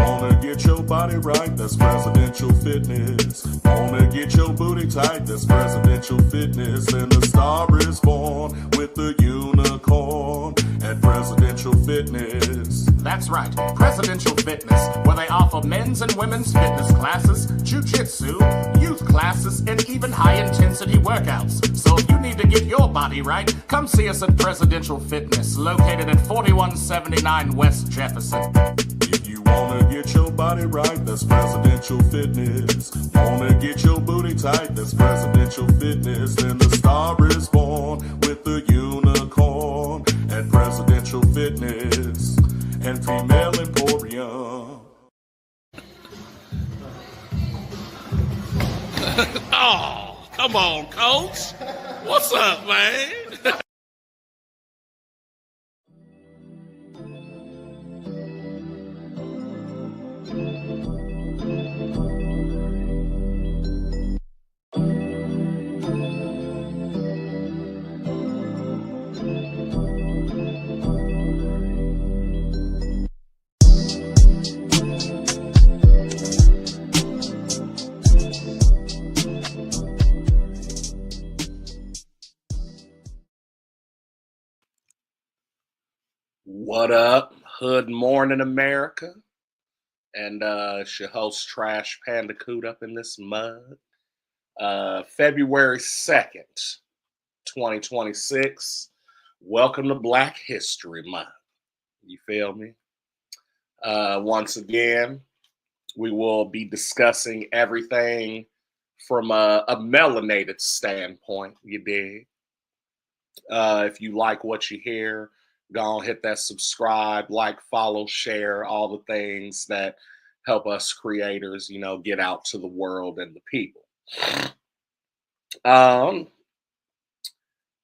wanna get your body right, that's presidential fitness. Wanna get your booty tight, that's presidential fitness. And the star is born with the unicorn at Presidential Fitness. That's right, Presidential Fitness, where they offer men's and women's fitness classes, jiu-jitsu, youth classes, and even high-intensity workouts. So if you need to get your body right, come see us at Presidential Fitness, located at 4179 West Jefferson. If you wanna get your body right, that's Presidential Fitness. Wanna get your booty tight, that's Presidential Fitness. And the star is born with the unicorn at Presidential Fitness and Female Emporium. Oh, come on, Coach. What's up, man? What up, Hood Morning America? And it's your host, Trash Pandacoot, up in this mud. February 2nd, 2026. Welcome to Black History Month. You feel me? Once again, we will be discussing everything from a melanated standpoint, you dig? If you like what you hear, go on, hit that subscribe, like, follow, share, all the things that help us creators, get out to the world and the people.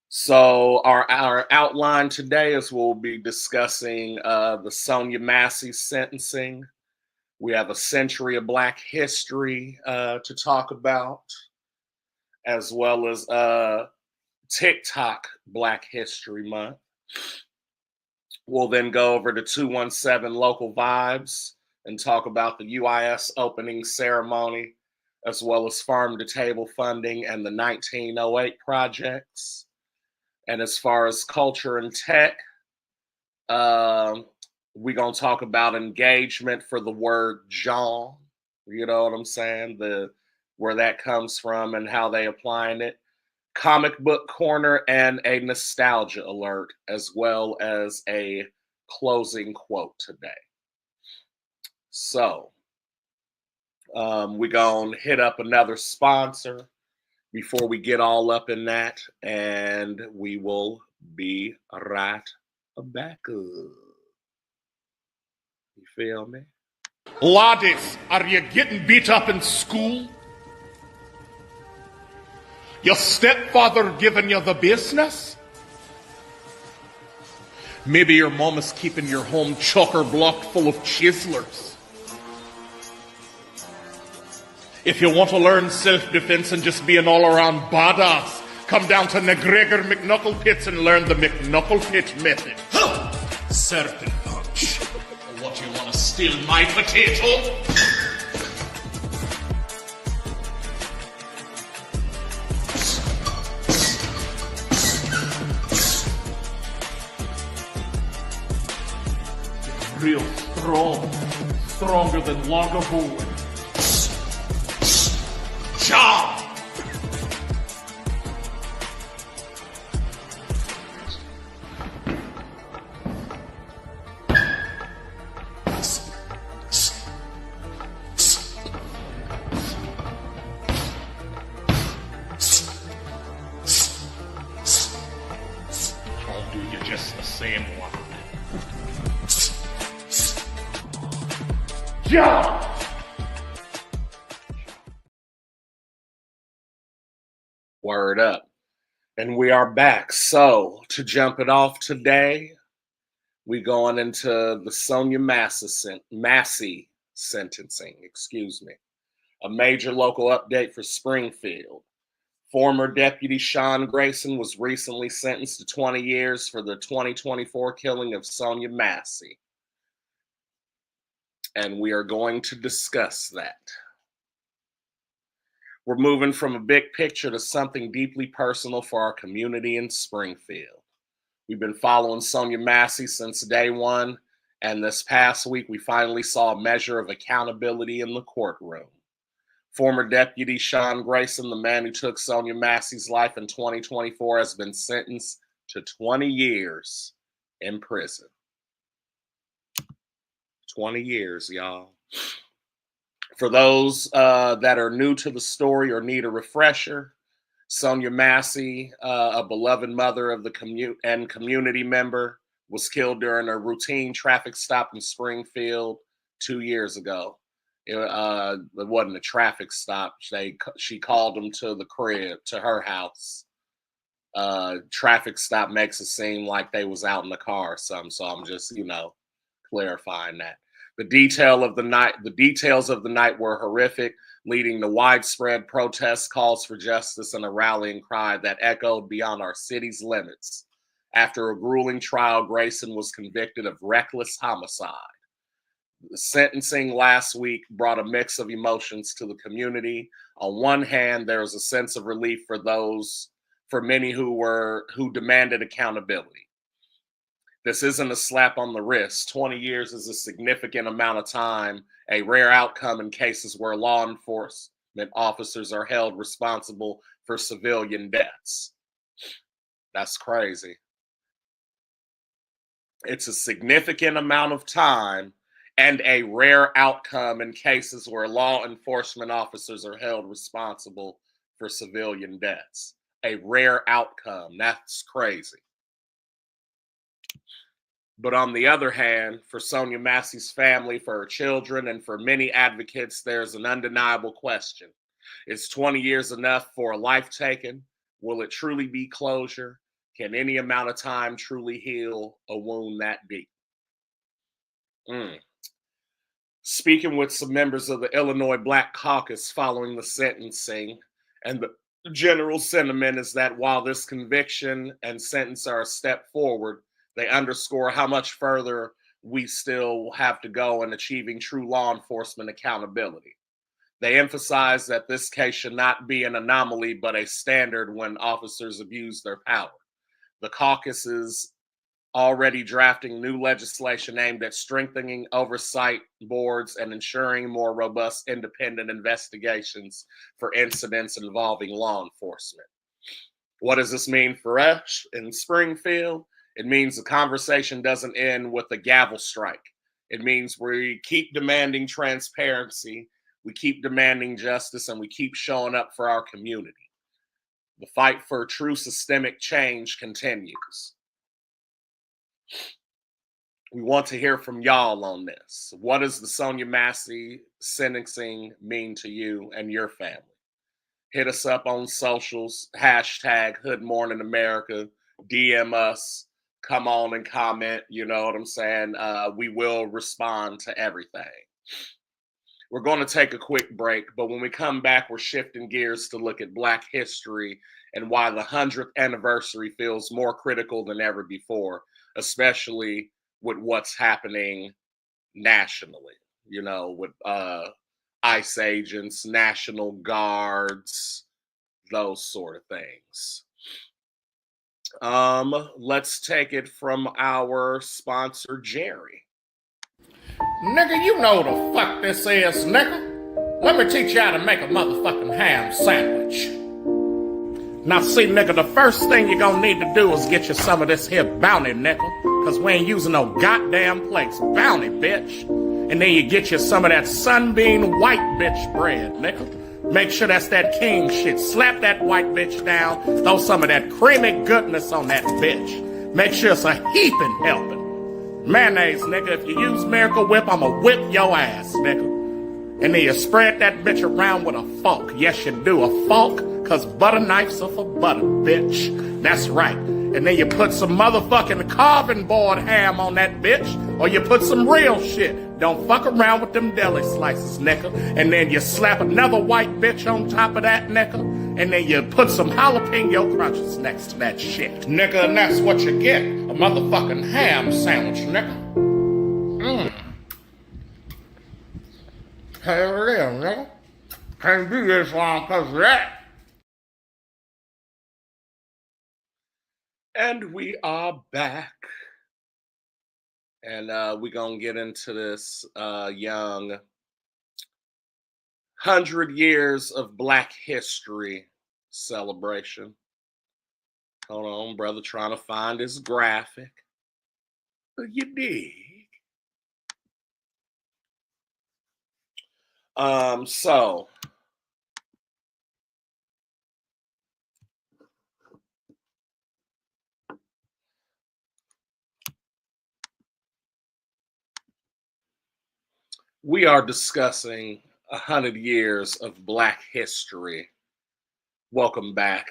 So our outline today is we'll be discussing the Sonia Massey sentencing. We have a century of Black history to talk about, as well as TikTok Black History Month. We'll then go over to 217 Local Vibes and talk about the UIS opening ceremony, as well as farm to table funding and the 1908 projects. And as far as culture and tech, we're going to talk about engagement for the word John. You know what I'm saying? Where that comes from and how they applying it. Comic book corner and a nostalgia alert, as well as a closing quote today. So we're going to hit up another sponsor before we get all up in that, and we will be right back. You feel me? Laddies, are you getting beat up in school? Your stepfather giving you the business? Maybe your mom is keeping your home chocker-blocked full of chiselers. If you want to learn self-defense and just be an all-around badass, come down to McGregor McKnuckle Pits and learn the McKnuckle Pit method. Certain punch. What, you want to steal my potato? Real strong. Stronger than Lagavulin. John! I'll do you just the same one. John! Word up. And we are back. So, to jump it off today, we going into the Sonia Massey sentencing, a major local update for Springfield. Former Deputy Sean Grayson was recently sentenced to 20 years for the 2024 killing of Sonia Massey. and we are going to discuss that. We're moving from a big picture to something deeply personal for our community in Springfield. We've been following Sonya Massey since day one, and this past week we finally saw a measure of accountability in the courtroom. Former Deputy Sean Grayson, the man who took Sonya Massey's life in 2024, has been sentenced to 20 years in prison. 20 years, y'all. For those that are new to the story or need a refresher, Sonya Massey, a beloved mother of the community member, was killed during a routine traffic stop in Springfield 2 years ago. It wasn't a traffic stop. She called him to the crib, to her house. Traffic stop makes it seem like they was out in the car or something. So I'm just, clarifying that. The details of the night were horrific, leading to widespread protests, calls for justice, and a rallying cry that echoed beyond our city's limits. After a grueling trial, Grayson was convicted of reckless homicide. The sentencing last week brought a mix of emotions to the community. On one hand, there was a sense of relief for many who demanded accountability. This isn't a slap on the wrist. 20 years is a significant amount of time, a rare outcome in cases where law enforcement officers are held responsible for civilian deaths. That's crazy. It's a significant amount of time and a rare outcome in cases where law enforcement officers are held responsible for civilian deaths. A rare outcome. That's crazy. But on the other hand, for Sonya Massey's family, for her children, and for many advocates, there's an undeniable question. Is 20 years enough for a life taken? Will it truly be closure? Can any amount of time truly heal a wound that deep? Speaking with some members of the Illinois Black Caucus following the sentencing, and the general sentiment is that while this conviction and sentence are a step forward, they underscore how much further we still have to go in achieving true law enforcement accountability. They emphasize that this case should not be an anomaly, but a standard when officers abuse their power. The caucus is already drafting new legislation aimed at strengthening oversight boards and ensuring more robust independent investigations for incidents involving law enforcement. What does this mean for us in Springfield? It means the conversation doesn't end with a gavel strike. It means we keep demanding transparency, we keep demanding justice, and we keep showing up for our community. The fight for true systemic change continues. We want to hear from y'all on this. What does the Sonya Massey sentencing mean to you and your family? Hit us up on socials, hashtag Hood Mourning America, DM us, come on and comment, you know what I'm saying? We will respond to everything. We're going to take a quick break, but when we come back, we're shifting gears to look at Black history and why the 100th anniversary feels more critical than ever before, especially with what's happening nationally, with ICE agents, National Guards, those sort of things. Let's take it from our sponsor, Jerry. Nigga, you know the fuck this is, nigga. Let me teach you how to make a motherfucking ham sandwich. Now see, nigga, the first thing you're gonna need to do is get you some of this here bounty, nigga. Cause we ain't using no goddamn plates. Bounty, bitch. And then you get you some of that sunbeam white bitch bread, nigga. Make sure that's that king shit. Slap that white bitch down. Throw some of that creamy goodness on that bitch. Make sure it's a heaping helping. Mayonnaise, nigga. If you use Miracle Whip, I'ma whip your ass, nigga. And then you spread that bitch around with a fork. Yes, you do. A fork, cause butter knives are for butter, bitch. That's right. And then you put some motherfucking carving board ham on that bitch, or you put some real shit. Don't fuck around with them deli slices, nigga. And then you slap another white bitch on top of that, nigga. And then you put some jalapeno crunches next to that shit, nigga. And that's what you get, a motherfucking ham sandwich, nigga. can't live, nigga. Can't do this long because of that. And we are back. And we're going to get into this young 100 years of Black history celebration. Hold on, brother, trying to find his graphic. You dig? So we are discussing 100 years of Black history. Welcome back.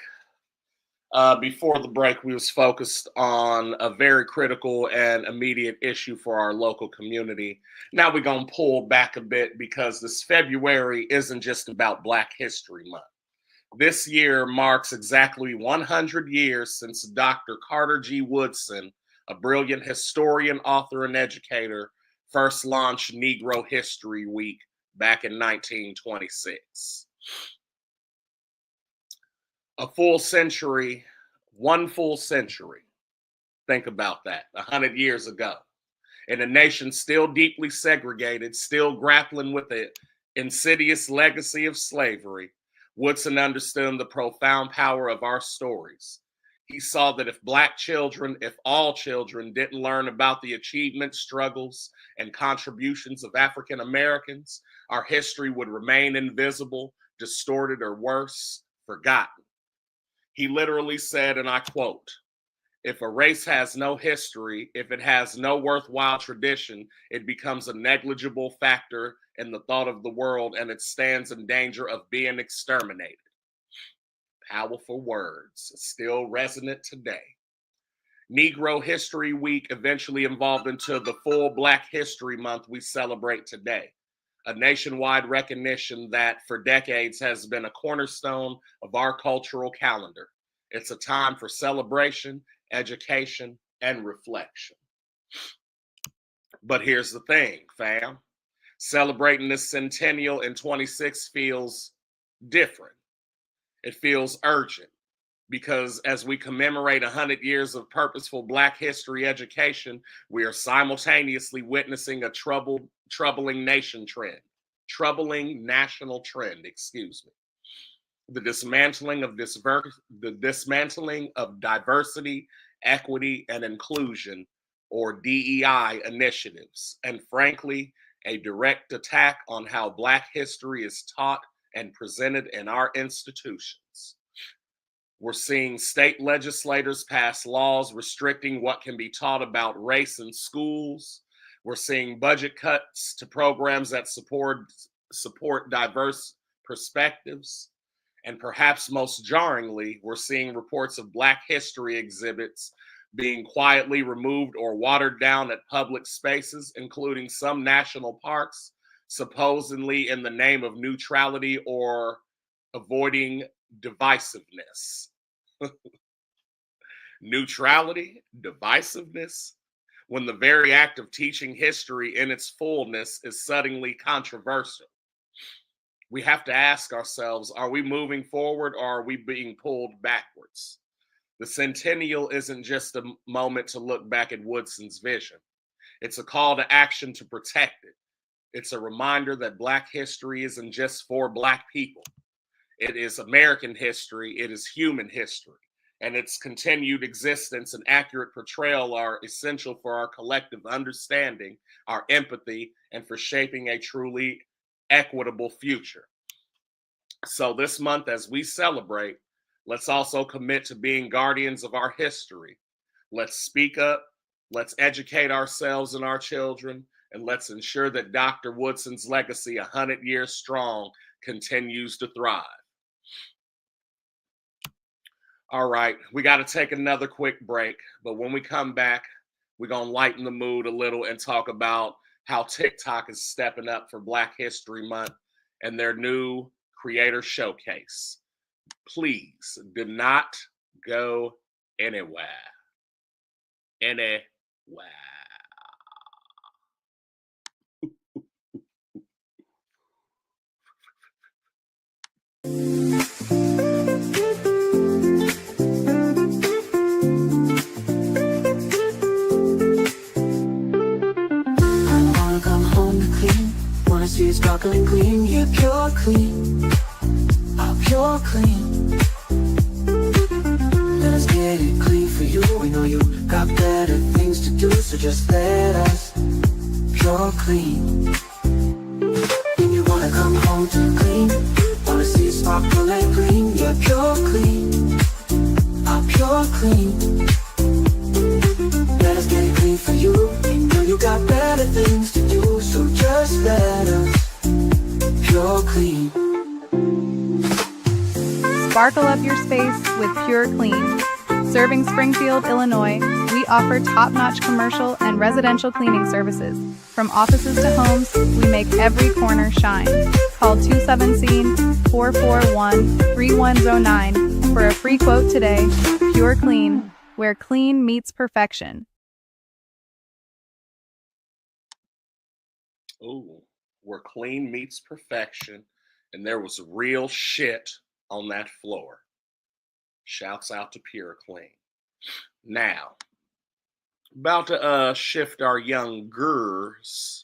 Before the break, we was focused on a very critical and immediate issue for our local community. Now we're going to pull back a bit because this February isn't just about Black History Month. This year marks exactly 100 years since Dr. Carter G. Woodson, a brilliant historian, author, and educator, first launched Negro History Week back in 1926. A full century, one full century. Think about that, 100 years ago. In a nation still deeply segregated, still grappling with the insidious legacy of slavery, Woodson understood the profound power of our stories. He saw that if Black children, if all children, didn't learn about the achievements, struggles, and contributions of African Americans, our history would remain invisible, distorted, or worse, forgotten. He literally said, and I quote, "If a race has no history, if it has no worthwhile tradition, it becomes a negligible factor in the thought of the world and it stands in danger of being exterminated." Powerful words, still resonant today. Negro History Week eventually evolved into the full Black History Month we celebrate today, a nationwide recognition that for decades has been a cornerstone of our cultural calendar. It's a time for celebration, education, and reflection. But here's the thing, fam. Celebrating this centennial in 26 feels different. It feels urgent because as we commemorate 100 years of purposeful Black history education, we are simultaneously witnessing a troubling national trend, excuse me. The dismantling of diversity, equity, and inclusion, or DEI initiatives, and frankly, a direct attack on how Black history is taught and presented in our institutions. We're seeing state legislators pass laws restricting what can be taught about race in schools. We're seeing budget cuts to programs that support diverse perspectives. And perhaps most jarringly, we're seeing reports of Black history exhibits being quietly removed or watered down at public spaces, including some national parks, supposedly in the name of neutrality or avoiding divisiveness. Neutrality, divisiveness, when the very act of teaching history in its fullness is suddenly controversial. We have to ask ourselves, are we moving forward or are we being pulled backwards? The centennial isn't just a moment to look back at Woodson's vision. It's a call to action to protect it. It's a reminder that Black history isn't just for Black people. It is American history. It is human history. And its continued existence and accurate portrayal are essential for our collective understanding, our empathy, and for shaping a truly equitable future. So this month, as we celebrate, let's also commit to being guardians of our history. Let's speak up, let's educate ourselves and our children, and let's ensure that Dr. Woodson's legacy, 100 years strong, continues to thrive. All right, we got to take another quick break, but when we come back, we're going to lighten the mood a little and talk about how TikTok is stepping up for Black History Month and their new creator showcase. Please do not go anywhere. Anywhere. Wanna come home to clean, wanna see it sparkling clean, yeah, pure clean, pure clean. Let us get it clean for you, we know you got better things to do, so just let us pure clean. When you wanna come home to clean, wanna see it sparkling clean, yeah, pure clean, pure clean. Let us get it clean for you, we know you got better things to do, so just let us pure clean. Sparkle up your space with Pure Clean. Serving Springfield, Illinois, we offer top-notch commercial and residential cleaning services. From offices to homes, we make every corner shine. Call 217-441-3109 for a free quote today. Pure Clean, where clean meets perfection. Ooh, where clean meets perfection, and there was real shit on that floor. Shouts out to Pure Clean. Now, about to shift our young girls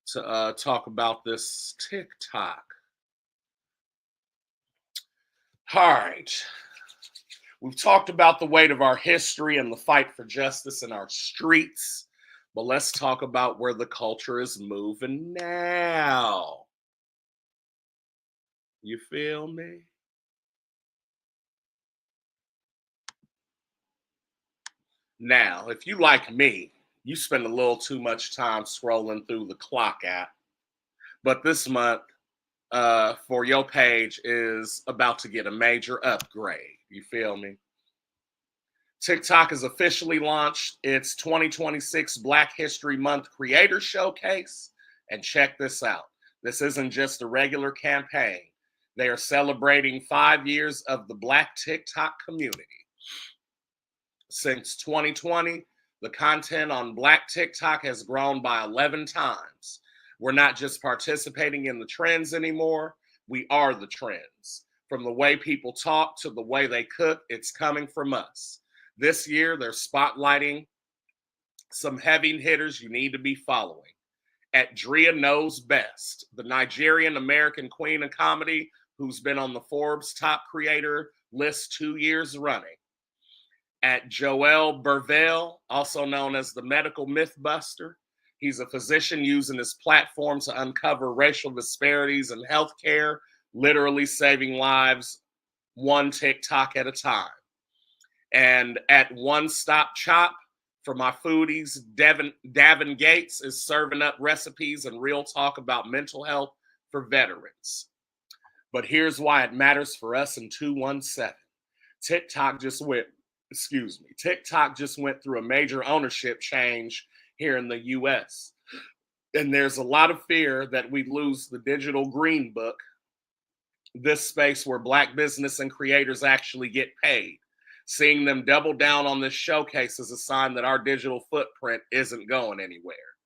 to talk about this TikTok. All right. We've talked about the weight of our history and the fight for justice in our streets, but let's talk about where the culture is moving now. You feel me? Now, if you like me, you spend a little too much time scrolling through the clock app. But this month, for your page is about to get a major upgrade. You feel me? TikTok has officially launched its 2026 Black History Month Creator Showcase. And check this out. This isn't just a regular campaign. They are celebrating 5 years of the Black TikTok community. Since 2020, the content on Black TikTok has grown by 11 times. We're not just participating in the trends anymore, we are the trends. From the way people talk to the way they cook, it's coming from us. This year, they're spotlighting some heavy hitters you need to be following. At Drea Knows Best, the Nigerian-American queen of comedy who's been on the Forbes top creator list 2 years running. At Joel Burvell, also known as the medical mythbuster. He's a physician using his platform to uncover racial disparities in healthcare, literally saving lives one TikTok at a time. And at One Stop Chop, for my foodies, Davin Gates is serving up recipes and real talk about mental health for veterans. But here's why it matters for us in 217. TikTok just went through a major ownership change here in the US. And there's a lot of fear that we lose the digital green book, this space where Black business and creators actually get paid. Seeing them double down on this showcase is a sign that our digital footprint isn't going anywhere.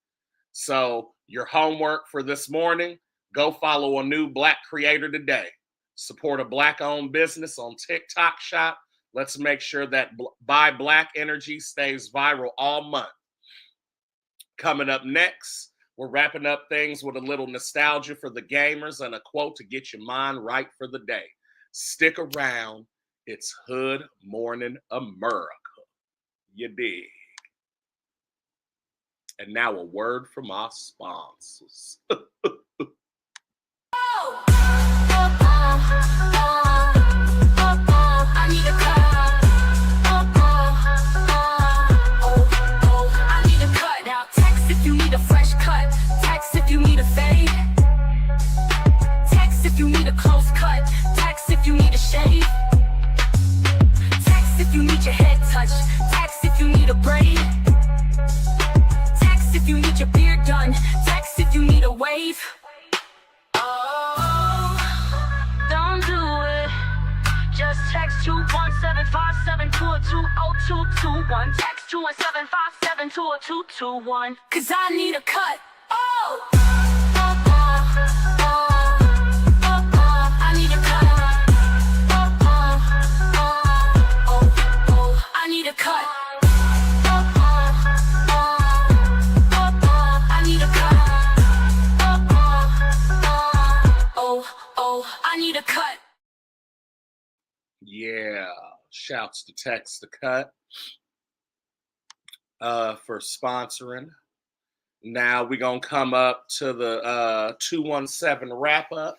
So your homework for this morning, go follow a new Black creator today. Support a Black-owned business on TikTok Shop. Let's make sure that Buy Black energy stays viral all month. Coming up next, we're wrapping up things with a little nostalgia for the gamers and a quote to get your mind right for the day. Stick around. It's Hood Morning America. You dig? And now a word from our sponsors. I need a cut. I need a cut. Now text if you need a fresh cut. Text if you need a fade. Text if you need a close cut. Text if you need a shave. Text if you need your head touched. Text if you need a braid. Text if you need your beard done. Text if you need a wave. Don't do it. Just text 217-572-20221. Text 217-572-221. 'Cause I need a cut. Oh! a cut. I need a cut. Oh, I need a cut. Yeah, shouts to Text the Cut for sponsoring. Now we're going to come up to the 217 wrap up,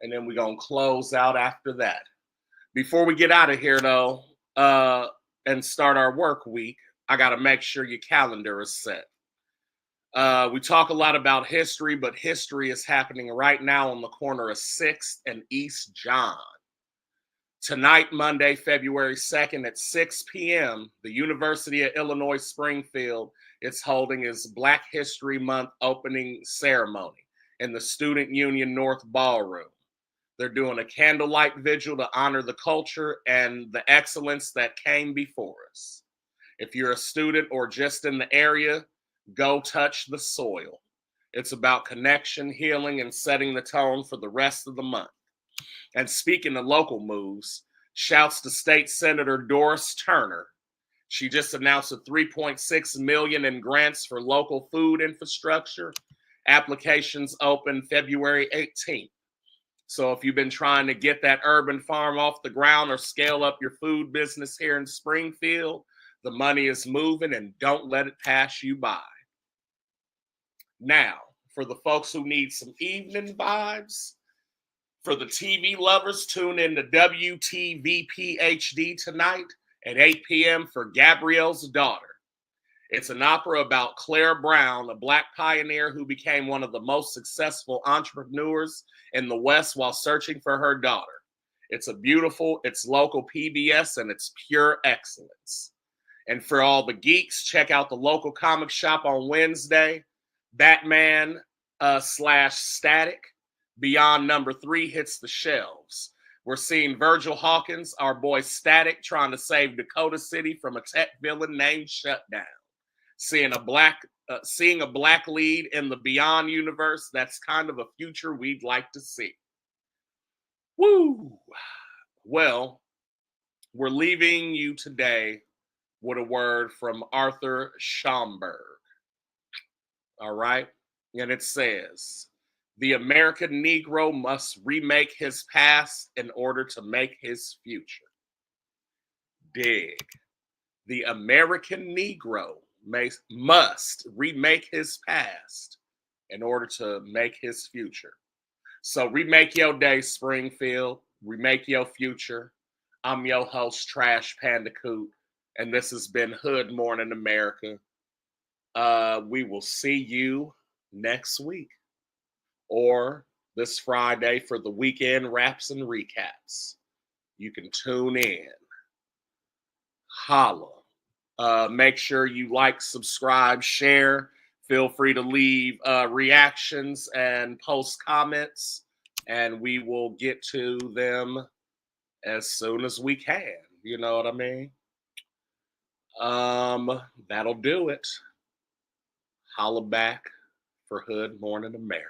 and then we're going to close out after that. Before we get out of here, though, and start our work week, I got to make sure your calendar is set. We talk a lot about history, but history is happening right now on the corner of 6th and East John. Tonight, Monday, February 2nd at 6 p.m., the University of Illinois Springfield is holding its Black History Month opening ceremony in the Student Union North Ballroom. They're doing a candlelight vigil to honor the culture and the excellence that came before us. If you're a student or just in the area, go touch the soil. It's about connection, healing, and setting the tone for the rest of the month. And speaking of local moves, shouts to State Senator Doris Turner. She just announced a $3.6 million in grants for local food infrastructure. Applications open February 18th. So if you've been trying to get that urban farm off the ground or scale up your food business here in Springfield, the money is moving and don't let it pass you by. Now, for the folks who need some evening vibes, for the TV lovers, tune in to WTVP HD tonight at 8 p.m. for Gabrielle's Daughter. It's an opera about Claire Brown, a Black pioneer who became one of the most successful entrepreneurs in the West while searching for her daughter. It's local PBS, and it's pure excellence. And for all the geeks, check out the local comic shop on Wednesday. Batman / Static Beyond #3 hits the shelves. We're seeing Virgil Hawkins, our boy Static, trying to save Dakota City from a tech villain named Shutdown. Seeing a black lead in the Beyond universe, that's kind of a future we'd like to see. Woo! Well, we're leaving you today with a word from Arthur Schomburg. All right? And it says, the American Negro must remake his past in order to make his future. Dig. The American Negro must remake his past in order to make his future. So remake your day, Springfield. Remake your future. I'm your host, Trash Pandacoot, and this has been Hood Morning America. We will see you next week or this Friday for the weekend wraps and recaps. You can tune in. Holla. Make sure you like, subscribe, share. Feel free to leave reactions and post comments, and we will get to them as soon as we can. You know what I mean? That'll do it. Holla back for Hood Morning America.